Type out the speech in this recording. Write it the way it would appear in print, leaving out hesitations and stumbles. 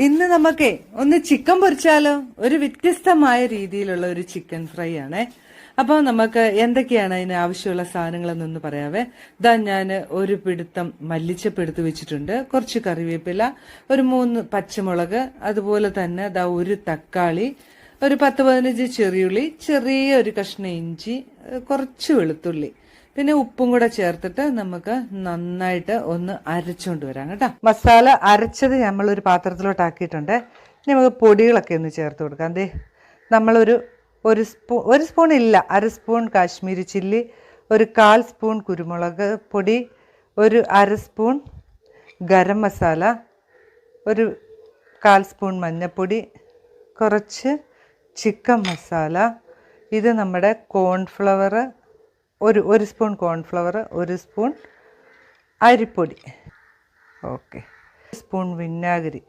ഇന്ന് നമുക്കേ ഒന്ന് ചിക്കൻ പൊരിച്ചാലോ? ഒരു വ്യത്യസ്തമായ രീതിയിലുള്ള ഒരു ചിക്കൻ ഫ്രൈ ആണേ. അപ്പോൾ നമുക്ക് എന്തൊക്കെയാണ് അതിന് ആവശ്യമുള്ള സാധനങ്ങളെന്നൊന്ന് പറയാവേ. ഇതാ ഞാൻ ഒരു പിടുത്തം മല്ലിച്ചപ്പ് എടുത്ത് വെച്ചിട്ടുണ്ട്, കുറച്ച് കറിവേപ്പില, ഒരു 3 പച്ചമുളക്, അതുപോലെ തന്നെ ദാ ഒരു തക്കാളി, ഒരു 10-15 ചെറിയുള്ളി, ചെറിയ ഒരു കഷ്ണം ഇഞ്ചി, കുറച്ച് വെളുത്തുള്ളി, പിന്നെ ഉപ്പും കൂടെ ചേർത്തിട്ട് നമുക്ക് നന്നായിട്ട് ഒന്ന് അരച്ചുകൊണ്ട് വരാം കേട്ടോ. മസാല അരച്ചത് നമ്മളൊരു പാത്രത്തിലോട്ട് ആക്കിയിട്ടുണ്ട്. ഇനി നമുക്ക് പൊടികളൊക്കെ ഒന്ന് ചേർത്ത് കൊടുക്കാം. ദേ നമ്മളൊരു ഒരു സ്പൂൺ ഇല്ല, 1/2 സ്പൂൺ കാശ്മീരി ചില്ലി, ഒരു 1/4 സ്പൂൺ കുരുമുളക് പൊടി, ഒരു 1/2 സ്പൂൺ ഗരം മസാല, ഒരു 1/4 സ്പൂൺ മഞ്ഞൾപ്പൊടി, കുറച്ച് ചിക്കൻ മസാല, ഇത് നമ്മുടെ കോൺഫ്ലവർ, ഒരു സ്പൂൺ കോൺഫ്ലവർ, 1 സ്പൂൺ അരിപ്പൊടി, ഓക്കെ, 1 സ്പൂൺ വിനാഗിരി,